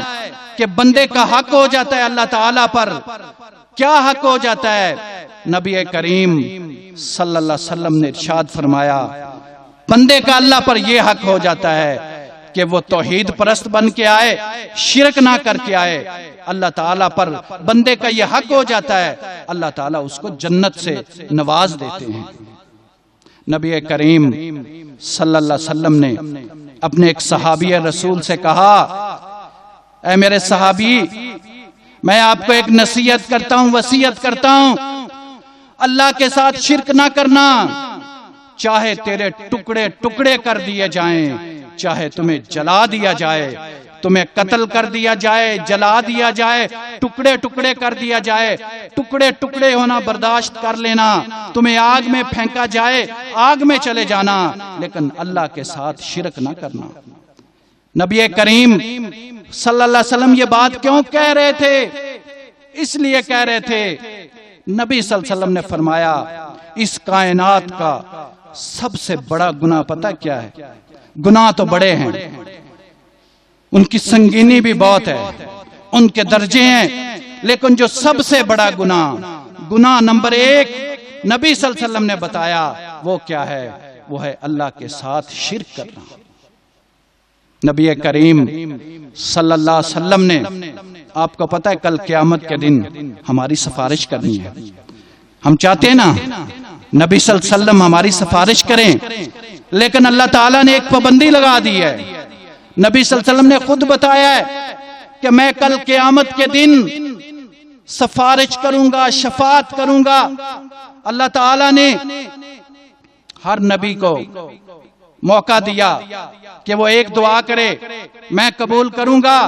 C: کہ بندے کا حق ہو جاتا ہے اللہ تعالیٰ پر۔ کیا حق ہو جاتا ہے؟ نبی کریم صلی اللہ علیہ وسلم نے ارشاد فرمایا بندے کا اللہ پر یہ حق ہو جاتا ہے کہ وہ توحید پرست بن کے آئے، شرک نہ کر کے آئے۔ اللہ تعالیٰ پر بندے کا یہ حق ہو جاتا ہے، اللہ تعالیٰ اس کو جنت سے نواز دیتے ہیں۔ نبی کریم صلی اللہ علیہ وسلم نے اپنے ایک صحابی رسول سے کہا، اے میرے صحابی، میں آپ کو ایک نصیحت کرتا ہوں، وصیت کرتا ہوں، اللہ کے ساتھ شرک نہ کرنا۔ چاہے تیرے ٹکڑے ٹکڑے کر دیے جائیں، چاہے تمہیں جلا دیا جائے، تمہیں قتل کر دیا جائے، جلا دیا جائے، ٹکڑے ٹکڑے کر دیا جائے، ٹکڑے ٹکڑے ہونا برداشت کر لینا، تمہیں آگ میں پھینکا جائے آگ میں چلے جانا، لیکن اللہ کے ساتھ شرک نہ کرنا۔ نبی کریم صلی اللہ علیہ وسلم یہ بات کیوں کہہ رہے تھے؟ اس لیے کہہ رہے تھے، نبی صلی اللہ علیہ وسلم نے فرمایا اس کائنات کا سب سے بڑا گناہ پتہ کیا ہے؟ گناہ تو بڑے ہیں، ان کی سنگینی بھی بہت ہے، ان کے درجے ہیں، لیکن جو سب سے بڑا گناہ نمبر 1 نبی صلی اللہ علیہ وسلم نے بتایا وہ کیا ہے؟ وہ ہے اللہ کے ساتھ شرک کرنا۔ نبی کریم صلی اللہ علیہ وسلم نے، آپ کو پتہ ہے کل قیامت کے دن ہماری سفارش کرنی ہے۔ ہم چاہتے ہیں نا نبی صلی اللہ علیہ وسلم ہماری سفارش کریں، لیکن اللہ تعالیٰ نے ایک پابندی لگا دی ہے۔ نبی صلی اللہ علیہ وسلم نے خود بتایا ہے کہ میں کل قیامت کے دن سفارش کروں گا، شفاعت کروں گا۔ اللہ تعالیٰ نے ہر نبی کو موقع دیا کہ وہ ایک دعا کرے، میں قبول کروں گا۔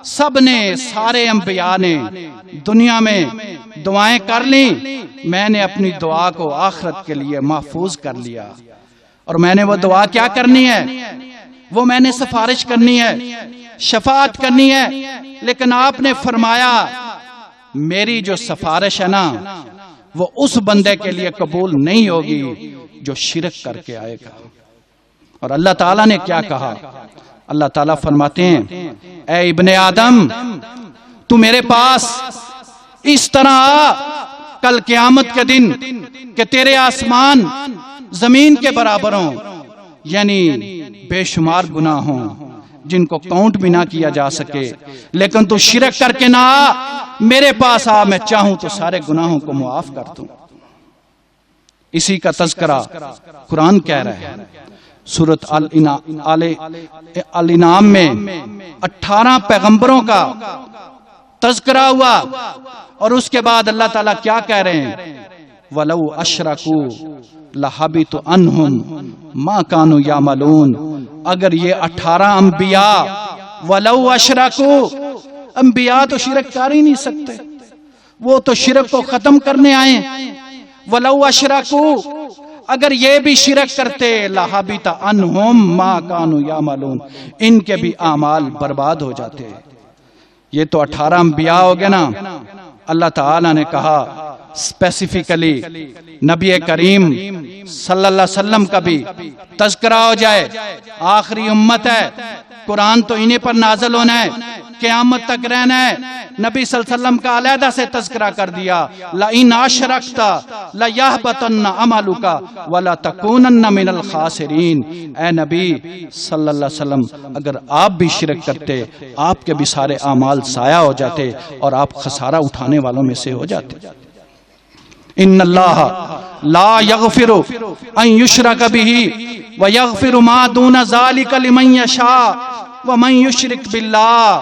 C: سب نے، سارے انبیاء نے دنیا میں دعائیں کر لیں، میں نے اپنی دعا کو آخرت کے لیے محفوظ کر لیا، اور میں نے وہ دعا کیا کرنی ہے؟ وہ میں نے سفارش کرنی ہے، شفاعت کرنی ہے۔ لیکن آپ نے فرمایا میری جو سفارش ہے نا وہ اس بندے کے لیے قبول نہیں ہوگی جو شرک کر کے آئے گا۔ اور اللہ تعالیٰ نے کیا کہا؟ اللہ تعالیٰ فرماتے ہیں اے ابن آدم، تو میرے پاس اس طرح آ کل قیامت کے دن کہ تیرے آسمان زمین کے برابر ہوں، یعنی بے شمار گناہ ہوں جن کو کاؤنٹ بھی نہ کیا جا سکے، لیکن تو شرک کر کے نہ آ، میرے پاس آ، میں چاہوں تو سارے گناہوں کو معاف کر دوں۔ اسی کا تذکرہ قرآن کہہ رہا ہے۔ سورۃ الانعام میں 18 پیغمبروں کا تذکرہ ہوا، اور اس کے بعد اللہ تعالیٰ کیا کہہ رہے ہیں؟ وَلَوْ أَشْرَكُوا لَحَبِطَ عَنْهُمْ مَا كَانُوا يَعْمَلُونَ۔ اگر یہ 18 انبیاء، وَلَوْ أَشْرَكُوا، انبیاء تو شرک کر ہی نہیں سکتے، وہ تو شرک کو ختم کرنے آئے۔ وَلَوْ أَشْرَكُوا، اگر یہ بھی شرک کرتے، لَحَبِطَ عَنْهُمْ مَا كَانُوا يَعْمَلُونَ، ان کے بھی اعمال برباد ہو جاتے۔ یہ تو 18 انبیاء ہو گئے نا۔ اللہ تعالیٰ نے کہا اسپیسیفکلی نبی کریم صلی اللہ علیہ وسلم کا بھی تذکرہ ہو جائے، آخری امت ہے، قرآن تو انہیں پر نازل ہونا ہے، قیامت تک رہنا ہے۔ نبی صلی اللہ علیہ وسلم کا علیحدہ سے تذکرہ کر دیا، لَإِنْ أَشْرَكْتَ لَيَحْبَطَنَّ عَمَلُكَ وَلَتَكُونَنَّ مِنَ الْخَاسِرِينَ۔ اے نبی صلی اللہ علیہ وسلم، اگر آپ بھی شرک کرتے، آپ کے بھی سارے اعمال ضائع ہو جاتے اور آپ خسارہ اٹھانے والوں میں سے ہو جاتے۔ ان اللہ لا یغفر ان یشرک بہ ویغفر ما دون ذلک لمن یشاء ومن یشرک باللہ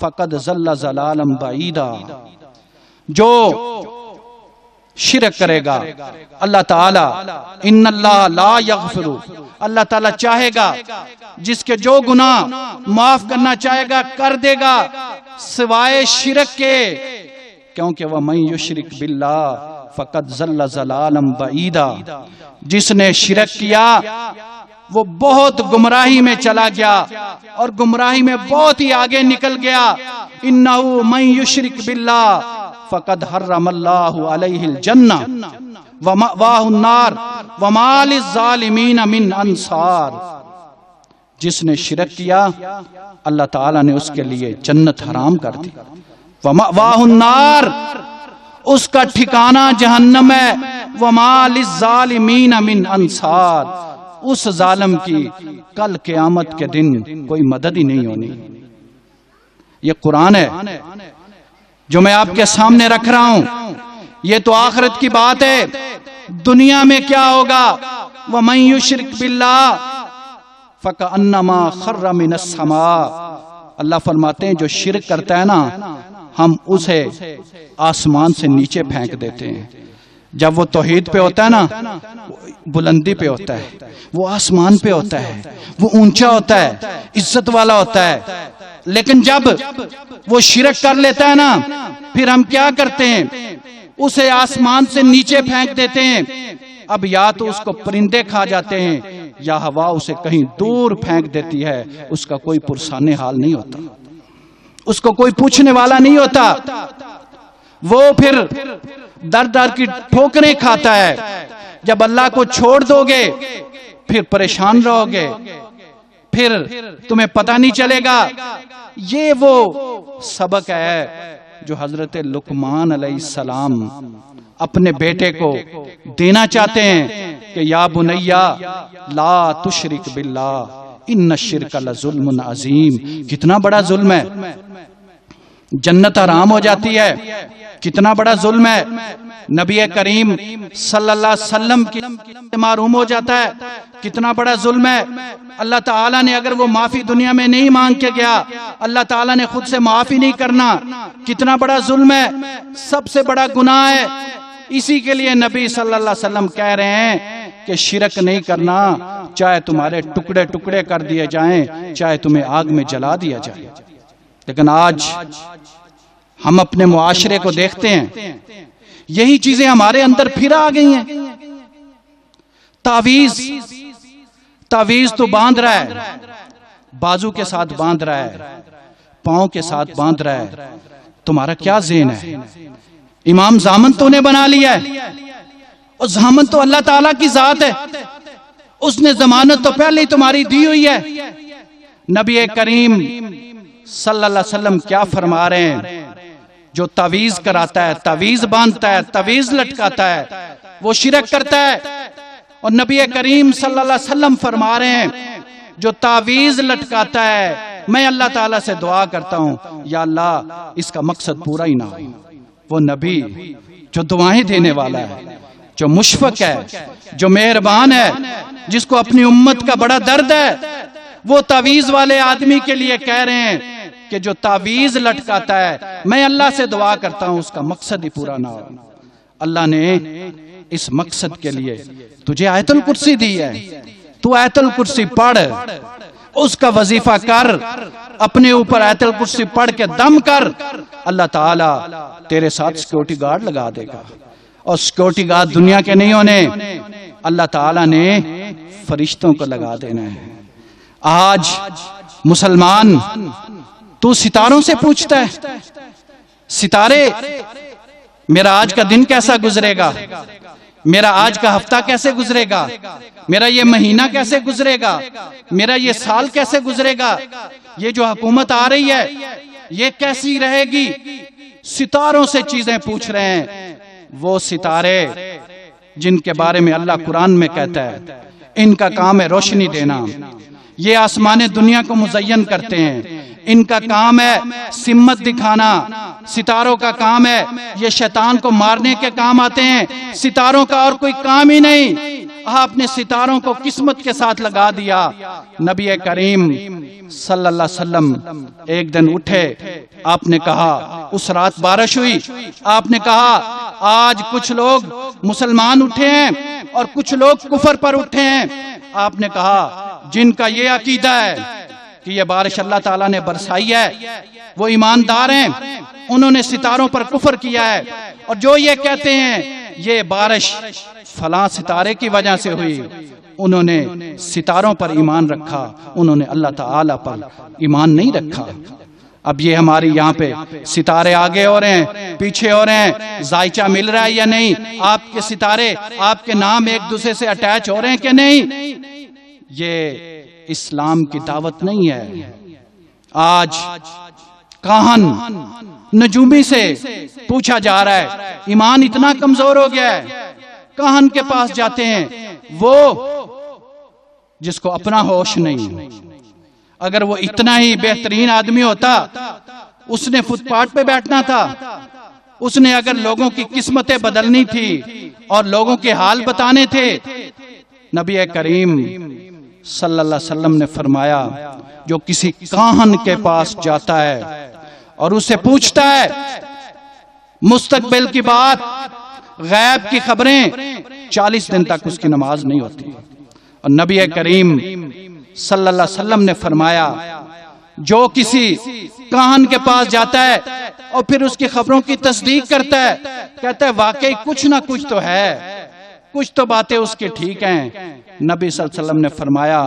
C: فقد ضل ضلالا بعیدا۔ جو شرک کرے گا اللہ تعالی، ان اللہ لا یغفر، اللہ تعالی چاہے گا جس کے جو گناہ معاف کرنا چاہے گا کر دے گا، سوائے شرک کے، کیونکہ وَمَن یشرک باللہ فقد ضل ضلالا بعیدا۔ جس نے شرک کیا وہ بہت گمراہی میں چلا گیا، اور گمراہی میں بہت ہی آگے نکل گیا۔ انہ من یشرک باللہ فقد حرم اللہ علیہ الجنہ ومأواہ النار وما للظالمین من انصار۔ جس نے شرک کیا اللہ تعالیٰ نے اس کے لیے جنت حرام کر دی، ومأواہ النار، اس کا ٹھکانہ جہنم ہے، وما للظالمین من انصار، اس ظالم کی کل قیامت کے دن کوئی مدد ہی نہیں ہونی۔ یہ قرآن ہے جو میں آپ کے سامنے رکھ رہا ہوں، یہ تو آخرت کی بات ہے۔ دنیا میں کیا ہوگا؟ وَمَن يُشْرِكْ بِاللَّهِ فَكَأَنَّمَا خَرَّ مِنَ السَّمَاءِ۔ اللہ فرماتے ہیں جو شرک کرتا ہے نا، ہم اسے آسمان سے نیچے پھینک دیتے ہیں۔ جب وہ توحید پہ ہوتا ہے نا، بلندی پہ ہوتا ہے، وہ آسمان پہ ہوتا ہے، وہ اونچا ہوتا ہے، عزت والا ہوتا ہے۔ لیکن جب وہ شرک کر لیتا ہے نا، پھر ہم کیا کرتے ہیں؟ اسے آسمان سے نیچے پھینک دیتے ہیں۔ اب یا تو اس کو پرندے کھا جاتے ہیں، یا ہوا اسے کہیں دور پھینک دیتی ہے، اس کا کوئی پرسان حال نہیں ہوتا، اس کو کوئی پوچھنے والا نہیں ہوتا، وہ پھر در در کی ٹھوکریں کھاتا ہے۔ جب اللہ کو چھوڑ دو گے پھر پریشان رہو گے، پھر تمہیں پتہ نہیں چلے گا۔ یہ وہ سبق ہے جو حضرت لقمان علیہ السلام اپنے بیٹے کو دینا چاہتے ہیں کہ یا بنیا لا تشرک باللہ ان الشرک لظلم عظیم۔ کتنا بڑا ظلم ہے، جنت حرام ہو جاتی ہے، کتنا بڑا ظلم ہے. نبی کریم صلی اللہ علیہ وسلم کی معروم ہو جاتا ہے. کتنا بڑا ظلم ہے. اللہ تعالیٰ نے اگر وہ معافی دنیا میں نہیں مانگ کے گیا, اللہ تعالیٰ نے خود سے معافی نہیں کرنا. کتنا بڑا ظلم ہے, سب سے بڑا گناہ ہے. اسی کے لیے نبی صلی اللہ علیہ وسلم کہہ رہے ہیں کہ شرک نہیں کرنا, چاہے تمہارے ٹکڑے ٹکڑے کر دیے جائیں, چاہے تمہیں آگ میں جلا دیا جائے. لیکن آج ہم اپنے معاشرے کو دیکھتے ہیں, یہی چیزیں ہمارے اندر پھر آ گئی ہیں. تعویذ تو باندھ رہا ہے, بازو کے ساتھ باندھ رہا ہے, پاؤں کے ساتھ باندھ رہا ہے. تمہارا کیا ذہن ہے؟ امام ضامن تو نے بنا لیا ہے, اور ضامن تو اللہ تعالیٰ کی ذات ہے. اس نے ضمانت تو پہلے ہی تمہاری دی ہوئی ہے. نبی کریم صلی اللہ علیہ وسلم کیا فرما رہے ہیں؟ جو تعویذ کراتا ہے, تعویذ باندھتا ہے, تعویذ لٹکاتا ہے, وہ شرک کرتا ہے. اور نبی کریم صلی اللہ علیہ وسلم فرما رہے ہیں جو تعویذ لٹکاتا ہے, میں اللہ تعالیٰ سے دعا کرتا ہوں یا اللہ اس کا مقصد پورا ہی نہ ہو. وہ نبی جو دعائیں دینے والا ہے, جو مشفق ہے, جو مہربان ہے, جس کو اپنی امت کا بڑا درد ہے, وہ تعویذ والے آدمی کے لیے کہہ رہے ہیں کہ جو تعویذ لٹکاتا ہے, میں اللہ سے دعا کرتا ہوں اس کا مقصد ہی پورا نہ ہو. اللہ نے اس مقصد کے لیے تجھے آیت الکرسی دی ہے. تو آیت الکرسی پڑھ, اس کا وظیفہ کر, اپنے اوپر آیت الکرسی پڑھ کے دم کر. اللہ تعالیٰ تیرے ساتھ سیکورٹی گارڈ لگا دے گا. اور سیکورٹی گارڈ دنیا کے نہیں ہونے, اللہ تعالیٰ نے فرشتوں کو لگا دینا ہے. آج مسلمان تو ستاروں سے پوچھتا ہے, ستارے میرا آج کا دن کیسا گزرے گا, میرا آج کا ہفتہ کیسے گزرے گا, میرا یہ مہینہ کیسے گزرے گا, میرا یہ سال کیسے گزرے گا, یہ جو حکومت آ رہی ہے یہ کیسی رہے گی. ستاروں سے چیزیں پوچھ رہے ہیں. وہ ستارے جن کے بارے میں اللہ قرآن میں کہتا ہے ان کا کام ہے روشنی دینا, یہ آسمان دنیا کو مزین کرتے ہیں, ان کا کام ہے سمت دکھانا. ستاروں کا کام ہے یہ شیطان کو مارنے کے کام آتے ہیں. ستاروں کا اور کوئی کام ہی نہیں. آپ نے ستاروں کو قسمت کے ساتھ لگا دیا. نبی کریم صلی اللہ علیہ وسلم ایک دن اٹھے, آپ نے کہا, اس رات بارش ہوئی, آپ نے کہا آج کچھ لوگ مسلمان اٹھے ہیں اور کچھ لوگ کفر پر اٹھے ہیں. آپ نے کہا جن کا یہ عقیدہ ہے کہ یہ بارش اللہ تعالیٰ نے برسائی ہے وہ ایماندار ہیں, انہوں نے ستاروں پر کفر کیا ہے. اور جو یہ کہتے ہیں یہ بارش فلاں ستارے کی وجہ سے ہوئی, انہوں نے ستاروں پر ایمان رکھا, انہوں نے اللہ تعالیٰ پر ایمان نہیں رکھا. اب یہ ہماری یہاں پہ ستارے آگے ہو رہے ہیں, پیچھے ہو رہے ہیں, ذائچہ مل رہا ہے یا نہیں, آپ کے ستارے, آپ کے نام ایک دوسرے سے اٹیچ ہو رہے ہیں کہ نہیں. یہ اسلام کی دعوت نہیں ہے. آج کاہن نجومی سے پوچھا جا رہا ہے, ایمان اتنا کمزور ہو گیا ہے, کاہن کے پاس جاتے ہیں, وہ جس کو اپنا ہوش نہیں. اگر وہ اتنا ہی بہترین آدمی ہوتا, اس نے فٹ پاتھ پہ بیٹھنا تھا, اس نے اگر لوگوں کی قسمتیں بدلنی تھی اور لوگوں کے حال بتانے تھے. نبی کریم صلی اللہ علیہ وسلم نے فرمایا جو کسی کاہن کے پاس جاتا ہے اور اسے پوچھتا ہے مستقبل کی بات, غیب کی خبریں, 40 دن تک اس کی نماز نہیں ہوتی. اور نبی کریم صلی اللہ علیہ وسلم نے فرمایا جو کسی کاہن کے پاس جاتا ہے اور پھر اس کی خبروں کی تصدیق کرتا ہے, کہتا ہے واقعی کچھ نہ کچھ تو ہے, کچھ تو باتیں اس کی ٹھیک ہیں. نبی صلی اللہ علیہ وسلم نے فرمایا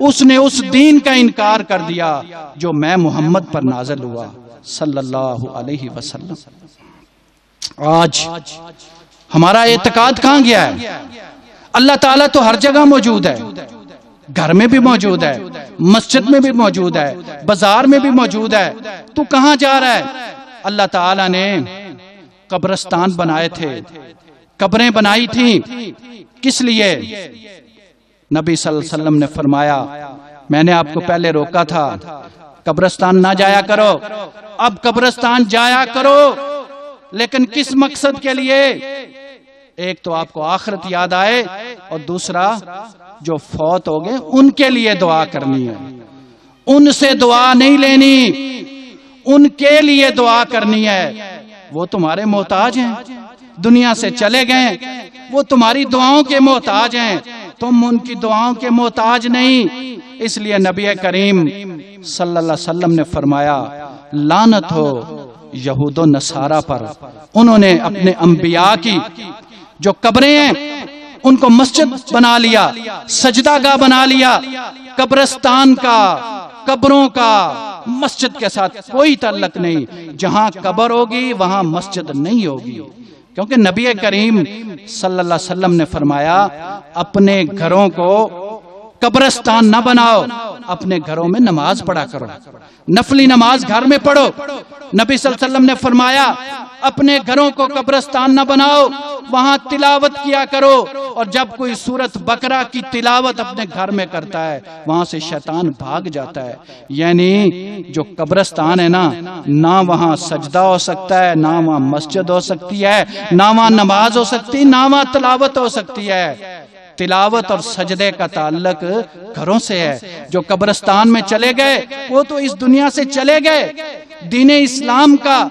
C: اس نے اس دین کا انکار کر دیا جو میں محمد پر نازل ہوا صلی اللہ علیہ وسلم. آج ہمارا اعتقاد کہاں گیا ہے؟ اللہ تعالیٰ تو ہر جگہ موجود ہے, گھر میں بھی موجود ہے, مسجد میں بھی موجود ہے, بازار میں بھی موجود ہے. تو کہاں جا رہا ہے؟ اللہ تعالیٰ نے قبرستان بنائے تھے, قبریں بنائی تھیں, کس لیے؟ نبی صلی اللہ علیہ وسلم نے فرمایا میں نے آپ کو پہلے روکا تھا قبرستان نہ جایا کرو, اب قبرستان جایا کرو. لیکن کس مقصد کے لیے؟ ایک تو آپ کو آخرت یاد آئے، اور دوسرا جو فوت ہو گئے ان کے لیے دعا کرنی ہے، ان سے دعا نہیں لینی، ان کے لیے دعا کرنی ہے۔ وہ تمہارے محتاج ہیں، دنیا سے چلے گئے، وہ تمہاری دعاؤں کے محتاج ہیں، تم ان کی دعاؤں کے محتاج نہیں۔ اس لیے نبی کریم صلی اللہ علیہ وسلم نے فرمایا لعنت ہو یہود و نصارہ پر، انہوں نے اپنے انبیاء کی جو قبریں ہیں ان کو مسجد بنا لیا، سجدہ گاہ بنا لیا۔ قبرستان کا، قبروں کا مسجد کے ساتھ کوئی تعلق نہیں۔ جہاں قبر ہوگی وہاں مسجد نہیں ہوگی، کیونکہ نبی کریم صلی اللہ علیہ وسلم نے فرمایا اپنے گھروں کو قبرستان نہ بناؤ، اپنے گھروں میں نماز پڑھا کرو، نفلی نماز گھر میں پڑھو۔ نبی صلی اللہ علیہ وسلم نے فرمایا اپنے گھروں کو قبرستان نہ بناؤ، وہاں تلاوت کیا کرو، اور جب کوئی سورت بقرہ کی تلاوت اپنے گھر میں کرتا ہے وہاں سے شیطان بھاگ جاتا ہے۔ یعنی جو قبرستان ہے نہ وہاں سجدہ ہو سکتا ہے، نہ وہاں مسجد ہو سکتی ہے، نہ وہاں نماز ہو سکتی، نہ وہاں تلاوت ہو سکتی ہے۔ تلاوت اور سجدے کا تعلق گھروں سے ہے۔ جو قبرستان میں چلے گئے وہ تو اس دنیا سے چلے گئے۔ دین اسلام کا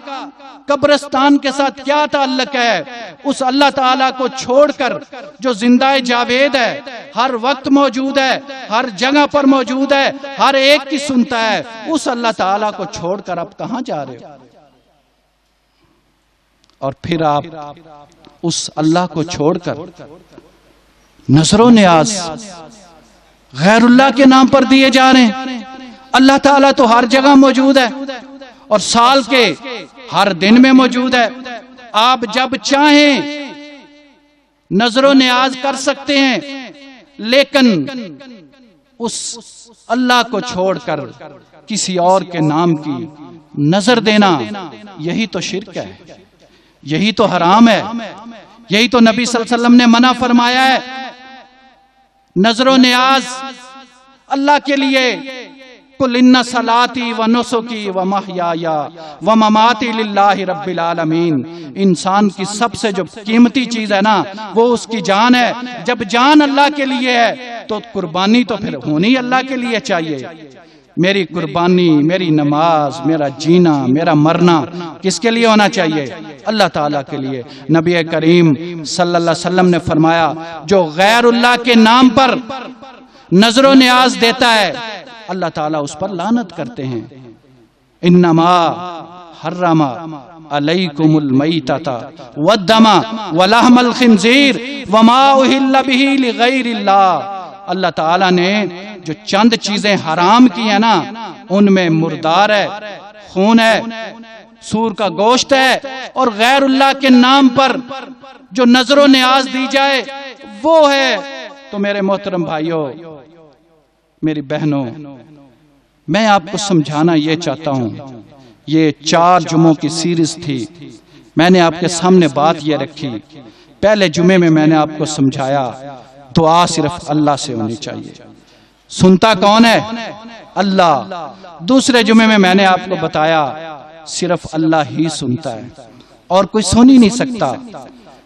C: قبرستان کے ساتھ کیا تعلق ہے؟ اس اللہ تعالیٰ کو چھوڑ کر جو زندہ جاوید ہے، ہر وقت موجود ہے، ہر جگہ پر موجود ہے، ہر ایک کی سنتا ہے، اس اللہ تعالیٰ کو چھوڑ کر آپ کہاں جا رہے ہو؟ اور پھر آپ اس اللہ کو چھوڑ کر نظر و نیاز غیر اللہ کے نام پر دیے جا رہے ہیں۔ اللہ تعالیٰ تو ہر جگہ موجود ہے اور سال کے ہر دن میں موجود ہے۔ آپ جب چاہیں نظر و نیاز کر سکتے ہیں، لیکن اس اللہ کو چھوڑ کر کسی اور کے نام کی نظر دینا، یہی تو شرک ہے، یہی تو حرام ہے، یہی تو نبی صلی اللہ علیہ وسلم نے منع فرمایا ہے۔ نظر و نیاز اللہ کے لیے قل ان صلاتی و نسکی و محیای و مماتی للہ رب العالمین۔ انسان کی سب سے جو قیمتی چیز ہے نا وہ اس کی جان ہے۔ جب جان اللہ کے لیے ہے تو قربانی تو پھر ہونی اللہ کے لیے چاہیے۔ میری قربانی، میری نماز، میرا جینا، میرا مرنا کس کے لیے ہونا چاہیے؟ اللہ تعالیٰ کے لیے۔ نبی کریم صلی اللہ علیہ وسلم نے فرمایا جو غیر اللہ کے نام پر نظر و نیاز دیتا ہے اللہ تعالیٰ اس پر لعنت کرتے ہیں۔ انما حرم علیکم المیتۃ والدم ولحم الخنزیر وما اہل بہ لغیر اللہ۔ اللہ تعالیٰ نے جو چند چیزیں حرام کی ہیں نا ان میں مردار ہے، خون ہے، سور کا گوشت ہے، اور غیر اللہ کے نام پر جو نظر و نیاز دی جائے وہ ہے۔ تو میرے محترم بھائیوں، میری بہنوں، میں آپ کو سمجھانا یہ چاہتا ہوں، یہ 4 جمعوں کی سیریز تھی۔ میں نے آپ کے سامنے بات یہ رکھی، پہلے جمعے میں نے آپ کو سمجھایا دعا صرف اللہ سے ہونی چاہیے۔ سنتا کون ہے؟ اللہ۔ دوسرے جمعے میں نے آپ کو بتایا صرف اللہ ہی سنتا ہے اور کوئی سن ہی نہیں سکتا۔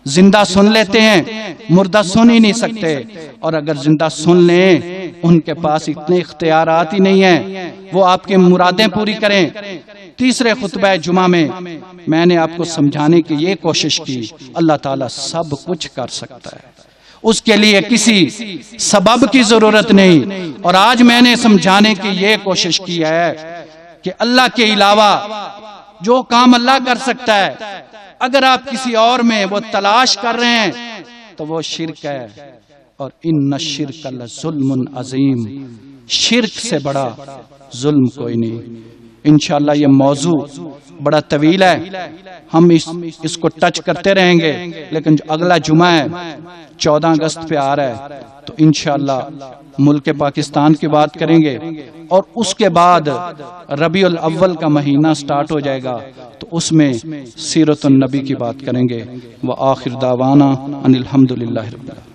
C: زندہ سن لیتے ہیں، مردہ سن ہی نہیں سکتے، اور اگر زندہ سن لیں ان کے پاس اتنے اختیارات ہی نہیں ہیں وہ آپ کی مرادیں پوری کریں۔ تیسرے خطبہ جمعہ میں نے آپ کو سمجھانے کی یہ کوشش کی اللہ تعالیٰ سب کچھ کر سکتا ہے، اس کے لیے کسی سبب کی ضرورت نہیں۔ اور آج میں نے سمجھانے کی یہ کوشش کی ہے کہ اللہ کے علاوہ جو کام اللہ کر سکتا ہے اگر آپ کسی اور میں وہ تلاش کر رہے ہیں تو وہ شرک ہے، اور ان الشرک لظلم عظیم، شرک سے بڑا ظلم کوئی نہیں۔ انشاءاللہ یہ موضوع بڑا طویل ہے، ہم اس کو ٹچ کرتے رہیں گے، لیکن جو اگلا جمعہ ہے 14 اگست پہ آ رہا ہے تو انشاءاللہ ملک پاکستان کی بات کریں گے، اور اس کے بعد ربیع الاول کا مہینہ سٹارٹ ہو جائے گا تو اس میں سیرت النبی کی بات کریں گے۔ وآخر دعوانا ان الحمدللہ رب العالمین۔